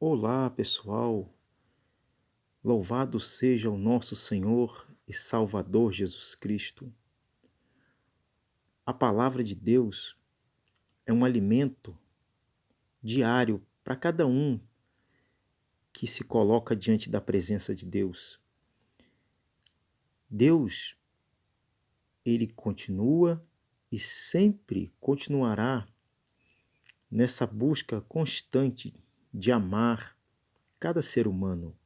Olá, pessoal. Louvado seja o nosso Senhor e Salvador Jesus Cristo. A palavra de Deus é um alimento diário para cada um que se coloca diante da presença de Deus. Deus, ele continua e sempre continuará nessa busca constante de amar cada ser humano.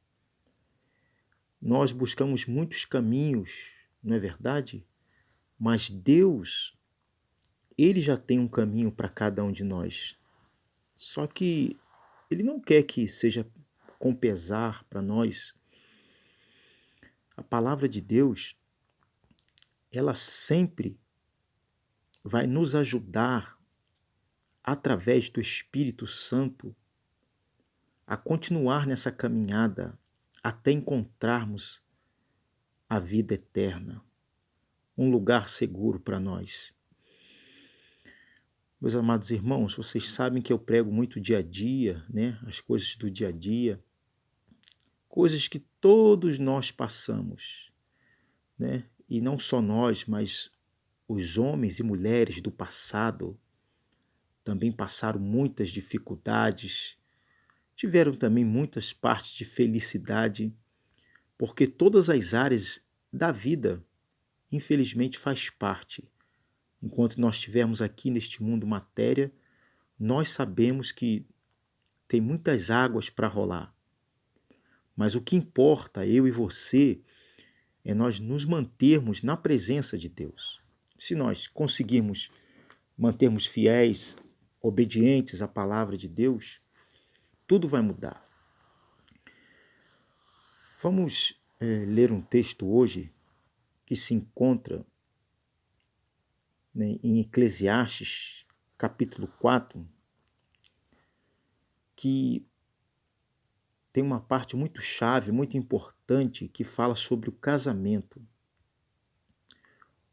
Nós buscamos muitos caminhos, não é verdade? Mas Deus, ele já tem um caminho para cada um de nós. Só que ele não quer que seja com pesar para nós. A palavra de Deus, ela sempre vai nos ajudar através do Espírito Santo a continuar nessa caminhada até encontrarmos a vida eterna, um lugar seguro para nós. Meus amados irmãos, vocês sabem que eu prego muito dia a dia, né? As coisas do dia a dia, coisas que todos nós passamos, né? E não só nós, mas os homens e mulheres do passado também passaram muitas dificuldades, tiveram também muitas partes de felicidade, porque todas as áreas da vida, infelizmente, faz parte. Enquanto nós estivermos aqui neste mundo matéria, nós sabemos que tem muitas águas para rolar. Mas o que importa, eu e você, é nós nos mantermos na presença de Deus. Se nós conseguirmos mantermos fiéis, obedientes à palavra de Deus, tudo vai mudar. Vamos ler um texto hoje que se encontra, né, em Eclesiastes, capítulo 4, que tem uma parte muito chave, muito importante, que fala sobre o casamento.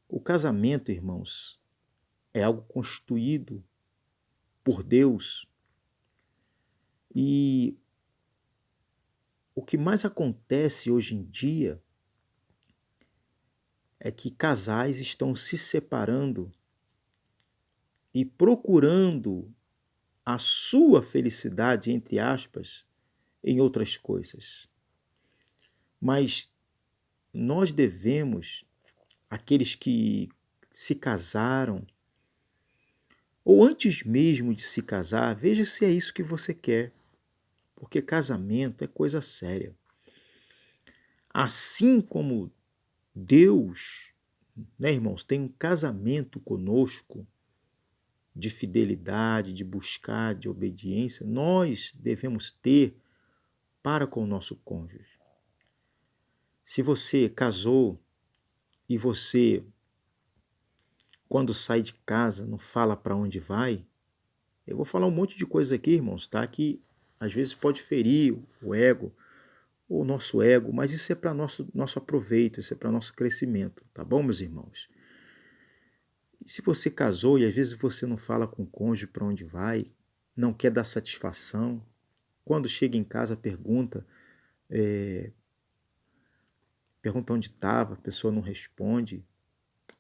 O casamento, irmãos, é algo constituído por Deus. E o que mais acontece hoje em dia é que casais estão se separando e procurando a sua felicidade, entre aspas, em outras coisas. Mas nós devemos, aqueles que se casaram, ou antes mesmo de se casar, veja se é isso que você quer, porque casamento é coisa séria. Assim como Deus, né, irmãos, tem um casamento conosco de fidelidade, de buscar, de obediência, nós devemos ter para com o nosso cônjuge. Se você casou e você, quando sai de casa, não fala para onde vai, eu vou falar um monte de coisa aqui, irmãos, tá? Que às vezes pode ferir o ego, o nosso ego, mas isso é para nosso aproveito, isso é para nosso crescimento, tá bom, meus irmãos? E se você casou e às vezes você não fala com o cônjuge para onde vai, não quer dar satisfação, quando chega em casa pergunta onde estava, a pessoa não responde,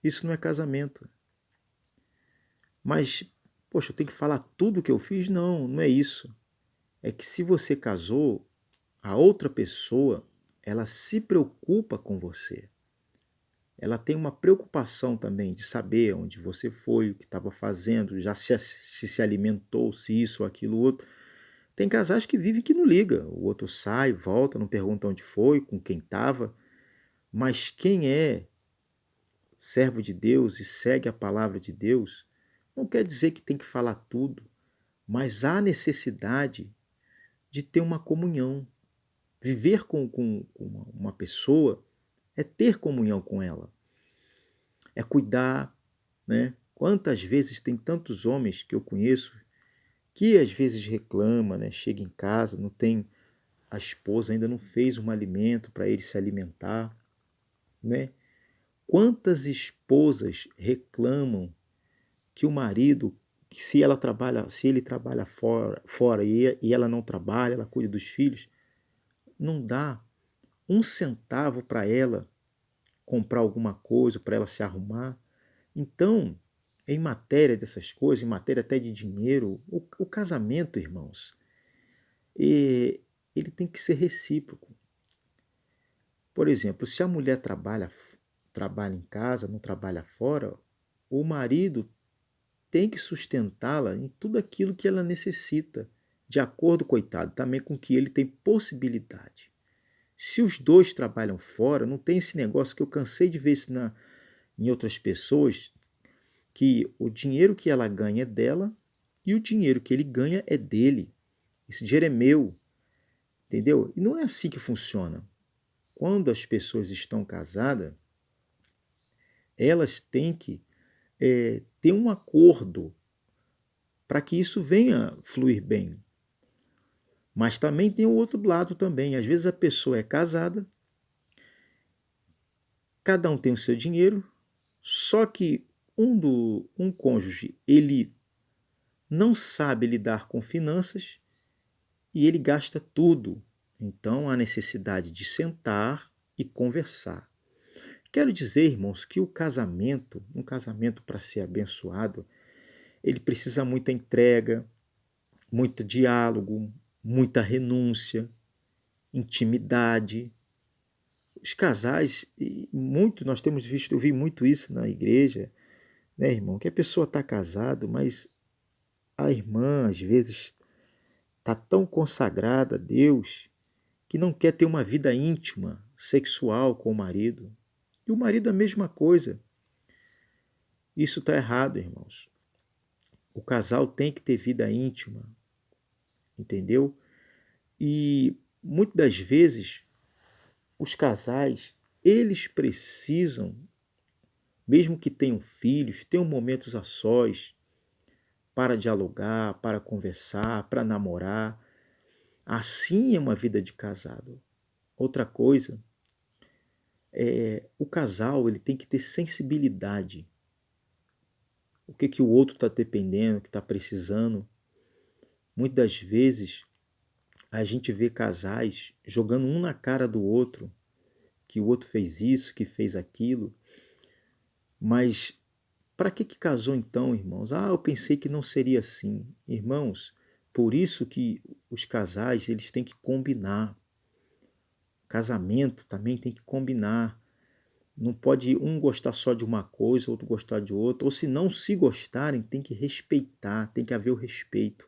isso não é casamento. Mas, poxa, eu tenho que falar tudo o que eu fiz? Não, não é isso. É que se você casou, a outra pessoa, ela se preocupa com você. Ela tem uma preocupação também de saber onde você foi, o que estava fazendo, já se alimentou, se isso ou aquilo outro. Tem casais que vivem que não liga. O outro sai, volta, não pergunta onde foi, com quem estava. Mas quem é servo de Deus e segue a palavra de Deus, não quer dizer que tem que falar tudo, mas há necessidade de ter uma comunhão. Viver com uma pessoa é ter comunhão com ela, é cuidar, né? Quantas vezes tem tantos homens que eu conheço que às vezes reclama, né? Chega em casa, não tem, a esposa ainda não fez um alimento para ele se alimentar, né? Quantas esposas reclamam que o marido que se ele trabalha fora e ela não trabalha, ela cuida dos filhos, não dá um centavo para ela comprar alguma coisa, para ela se arrumar. Então, em matéria dessas coisas, em matéria até de dinheiro, o casamento, irmãos, ele tem que ser recíproco. Por exemplo, se a mulher trabalha em casa, não trabalha fora, o marido tem que sustentá-la em tudo aquilo que ela necessita, de acordo, coitado, também com que ele tem possibilidade. Se os dois trabalham fora, não tem esse negócio que eu cansei de ver isso em outras pessoas, que o dinheiro que ela ganha é dela e o dinheiro que ele ganha é dele. Esse dinheiro é meu, entendeu? E não é assim que funciona. Quando as pessoas estão casadas, elas têm que ter um acordo para que isso venha fluir bem. Mas também tem o outro lado também. Às vezes a pessoa é casada, cada um tem o seu dinheiro, só que um cônjuge, ele não sabe lidar com finanças e ele gasta tudo. Então há necessidade de sentar e conversar. Quero dizer, irmãos, que um casamento para ser abençoado, ele precisa muita entrega, muito diálogo, muita renúncia, intimidade. Os casais, nós temos visto, eu vi muito isso na igreja, né, irmão? Que a pessoa está casada, mas a irmã, às vezes, está tão consagrada a Deus que não quer ter uma vida íntima, sexual com o marido. E o marido a mesma coisa. Isso está errado, irmãos. O casal tem que ter vida íntima, entendeu? E muitas das vezes os casais, eles precisam, mesmo que tenham filhos, tenham momentos a sós para dialogar, para conversar, para namorar. Assim é uma vida de casado. Outra coisa o casal ele tem que ter sensibilidade. O que o outro está dependendo, o que está precisando. Muitas das vezes a gente vê casais jogando um na cara do outro, que o outro fez isso, que fez aquilo. Mas para que casou então, irmãos? Ah, eu pensei que não seria assim. Irmãos, por isso que os casais eles têm que combinar. O casamento também tem que combinar. Não pode um gostar só de uma coisa, outro gostar de outra. Ou se não se gostarem, tem que respeitar, tem que haver o respeito.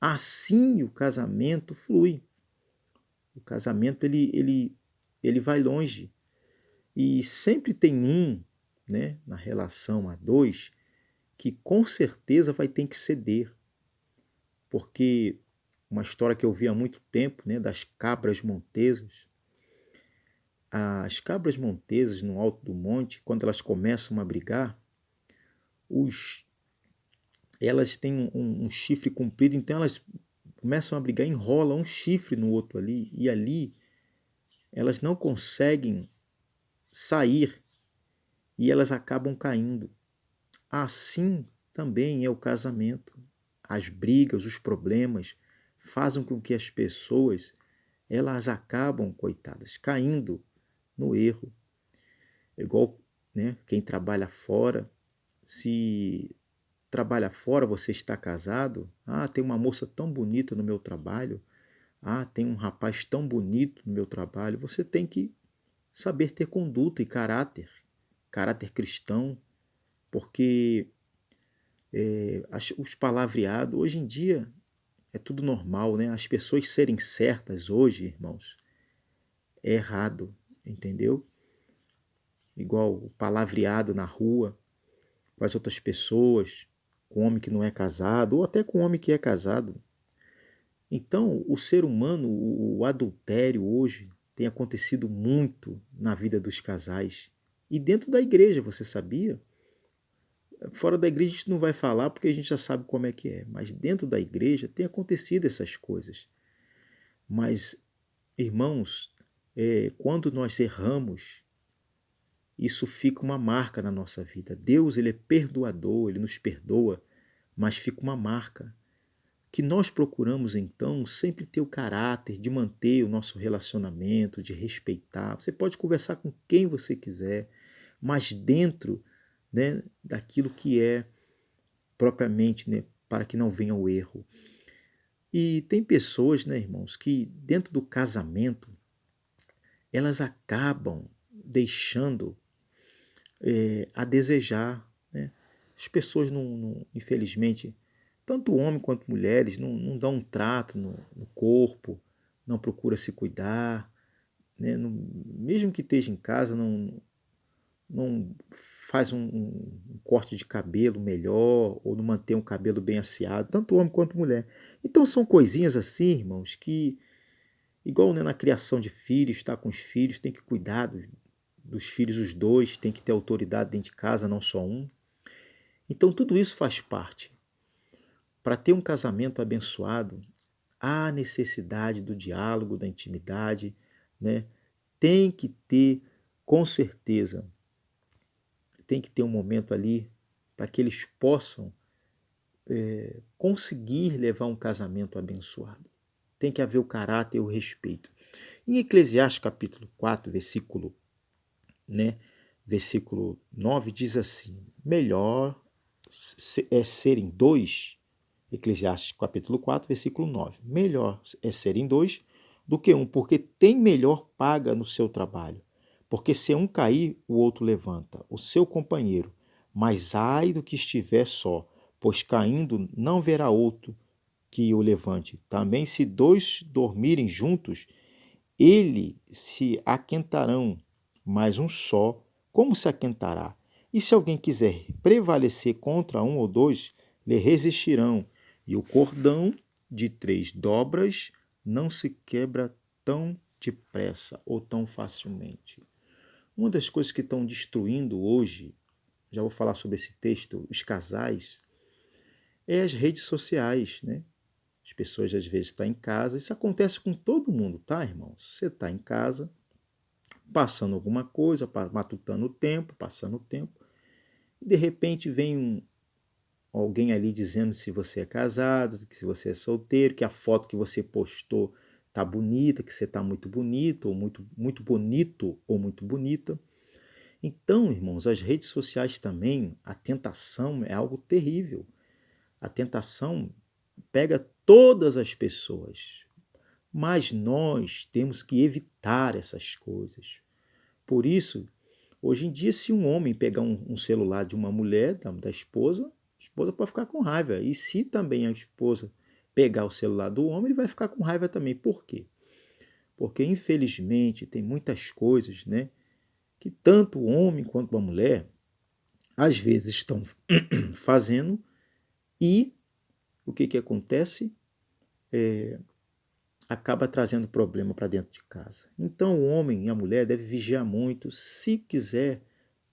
Assim o casamento flui. O casamento ele vai longe. E sempre tem né, na relação a dois, que com certeza vai ter que ceder. Porque uma história que eu vi há muito tempo, né, das cabras montesas. As cabras montesas no alto do monte, quando elas começam a brigar, elas têm um chifre comprido, então elas começam a brigar, enrolam um chifre no outro ali, e ali elas não conseguem sair e elas acabam caindo. Assim também é o casamento. As brigas, os problemas fazem com que as pessoas elas acabam, coitadas, caindo no erro. Igual, né, quem trabalha fora, se trabalha fora, você está casado, tem uma moça tão bonita no meu trabalho, tem um rapaz tão bonito no meu trabalho, você tem que saber ter conduta e caráter cristão, porque os palavreados, hoje em dia, é tudo normal, né? As pessoas serem certas hoje, irmãos, é errado, entendeu? Igual o palavreado na rua, com as outras pessoas, com o homem que não é casado, ou até com o homem que é casado. Então, o ser humano, o adultério hoje, tem acontecido muito na vida dos casais. E dentro da igreja, você sabia? Fora da igreja a gente não vai falar porque a gente já sabe como é que é. Mas dentro da igreja tem acontecido essas coisas. Mas, irmãos, quando nós erramos, isso fica uma marca na nossa vida. Deus, ele é perdoador, ele nos perdoa, mas fica uma marca. Que nós procuramos, então, sempre ter o caráter de manter o nosso relacionamento, de respeitar. Você pode conversar com quem você quiser, mas dentro, né, daquilo que é propriamente, né, para que não venha o erro. E tem pessoas, né, irmãos, que dentro do casamento, elas acabam deixando a desejar. Né? As pessoas, infelizmente, tanto homem quanto mulheres, não dão um trato no corpo, não procura se cuidar, né? Mesmo que esteja em casa, não faz um corte de cabelo melhor ou não mantém um cabelo bem asseado, tanto homem quanto mulher. Então são coisinhas assim, irmãos, que, igual, né, na criação de filhos, tá com os filhos, tem que cuidar dos filhos, os dois, tem que ter autoridade dentro de casa, não só um. Então tudo isso faz parte. Para ter um casamento abençoado, há necessidade do diálogo, da intimidade, né? Tem que ter, com certeza, tem que ter um momento ali para que eles possam conseguir levar um casamento abençoado. Tem que haver o caráter e o respeito. Em Eclesiastes capítulo 4, versículo 9, diz assim: melhor é serem dois, Eclesiastes capítulo 4, versículo 9, melhor é serem dois do que um, porque tem melhor paga no seu trabalho. Porque se um cair, o outro levanta, o seu companheiro. Mas ai do que estiver só, pois caindo não verá outro que o levante. Também se dois dormirem juntos, ele se aquentarão, mas um só, como se aquentará? E se alguém quiser prevalecer contra um ou dois, lhe resistirão. E o cordão de 3 dobras não se quebra tão depressa ou tão facilmente. Uma das coisas que estão destruindo hoje, já vou falar sobre esse texto, os casais, é as redes sociais, né? As pessoas às vezes estão em casa, isso acontece com todo mundo, tá, irmãos? Você está em casa, passando alguma coisa, matutando o tempo, passando o tempo, e de repente vem alguém ali dizendo se você é casado, se você é solteiro, que a foto que você postou tá bonita, que você está muito bonito, ou muito bonito, ou muito bonita. Então, irmãos, as redes sociais também, a tentação é algo terrível. A tentação pega todas as pessoas, mas nós temos que evitar essas coisas. Por isso, hoje em dia, se um homem pegar um celular de uma mulher, da esposa, a esposa pode ficar com raiva. E se também a esposa pegar o celular do homem, ele vai ficar com raiva também. Por quê? Porque, infelizmente, tem muitas coisas, né, que tanto o homem quanto a mulher, às vezes, estão fazendo e o que acontece? Acaba trazendo problema para dentro de casa. Então, o homem e a mulher devem vigiar muito se quiser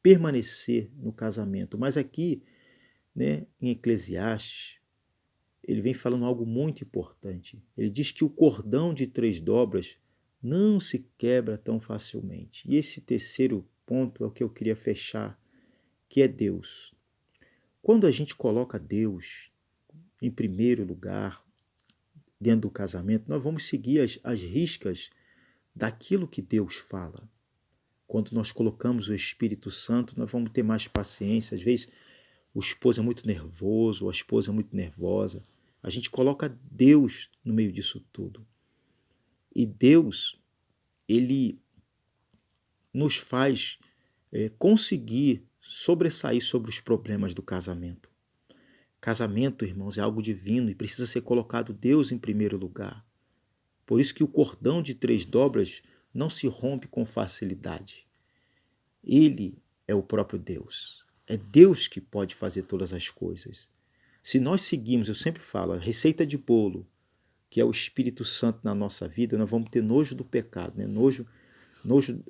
permanecer no casamento. Mas aqui, né, em Eclesiastes, ele vem falando algo muito importante. Ele diz que o cordão de 3 dobras não se quebra tão facilmente. E esse terceiro ponto é o que eu queria fechar, que é Deus. Quando a gente coloca Deus em primeiro lugar dentro do casamento, nós vamos seguir as riscas daquilo que Deus fala. Quando nós colocamos o Espírito Santo, nós vamos ter mais paciência. Às vezes, o esposo é muito nervoso, ou a esposa é muito nervosa. A gente coloca Deus no meio disso tudo. E Deus, ele nos faz conseguir sobressair sobre os problemas do casamento. Casamento, irmãos, é algo divino e precisa ser colocado Deus em primeiro lugar. Por isso que o cordão de 3 dobras não se rompe com facilidade. Ele é o próprio Deus. É Deus que pode fazer todas as coisas. Se nós seguirmos, eu sempre falo, a receita de bolo, que é o Espírito Santo na nossa vida, nós vamos ter nojo do pecado, né? nojo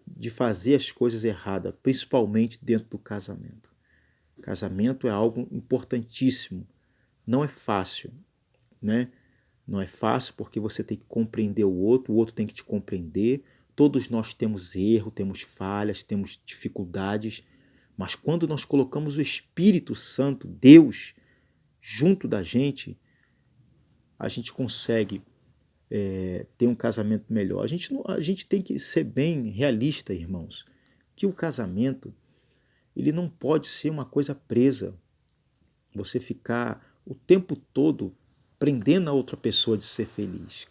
de fazer as coisas erradas, principalmente dentro do casamento. Casamento é algo importantíssimo. Não é fácil, né? Não é fácil porque você tem que compreender o outro tem que te compreender. Todos nós temos erro, temos falhas, temos dificuldades, mas quando nós colocamos o Espírito Santo, Deus, junto da gente, a gente consegue ter um casamento melhor. A gente tem que ser bem realista, irmãos, que o casamento ele não pode ser uma coisa presa. Você ficar o tempo todo prendendo a outra pessoa de ser feliz.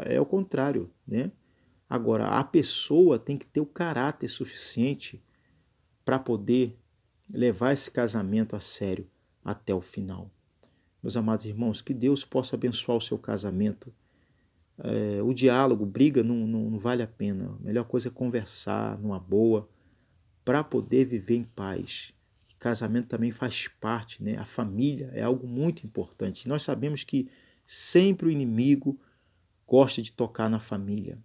É o contrário, né? Agora, a pessoa tem que ter o caráter suficiente para poder levar esse casamento a sério até o final. Meus amados irmãos, que Deus possa abençoar o seu casamento. O diálogo, briga não vale a pena. A melhor coisa é conversar numa boa para poder viver em paz. Casamento também faz parte, né? A família é algo muito importante. Nós sabemos que sempre o inimigo gosta de tocar na família.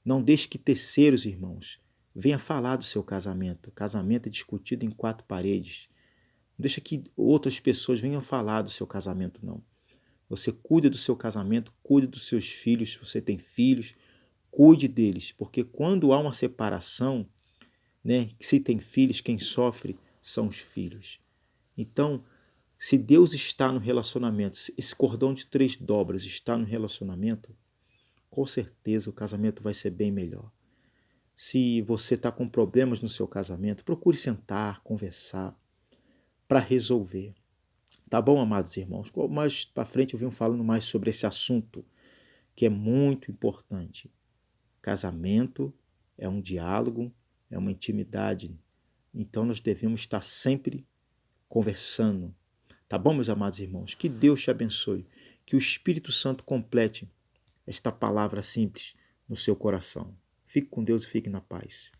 Não deixe que terceiros, irmãos, venha falar do seu casamento. O casamento é discutido em quatro paredes. Não deixe que outras pessoas venham falar do seu casamento, não. Você cuide do seu casamento, cuide dos seus filhos, se você tem filhos, cuide deles, porque quando há uma separação, né, se tem filhos, quem sofre são os filhos. Então, se Deus está no relacionamento, esse cordão de 3 dobras está no relacionamento, com certeza o casamento vai ser bem melhor. Se você está com problemas no seu casamento, procure sentar, conversar, para resolver. Tá bom, amados irmãos? Mais para frente eu venho falando mais sobre esse assunto, que é muito importante. Casamento é um diálogo, é uma intimidade. Então nós devemos estar sempre conversando. Tá bom, meus amados irmãos? Que Deus te abençoe. Que o Espírito Santo complete esta palavra simples no seu coração. Fique com Deus e fique na paz.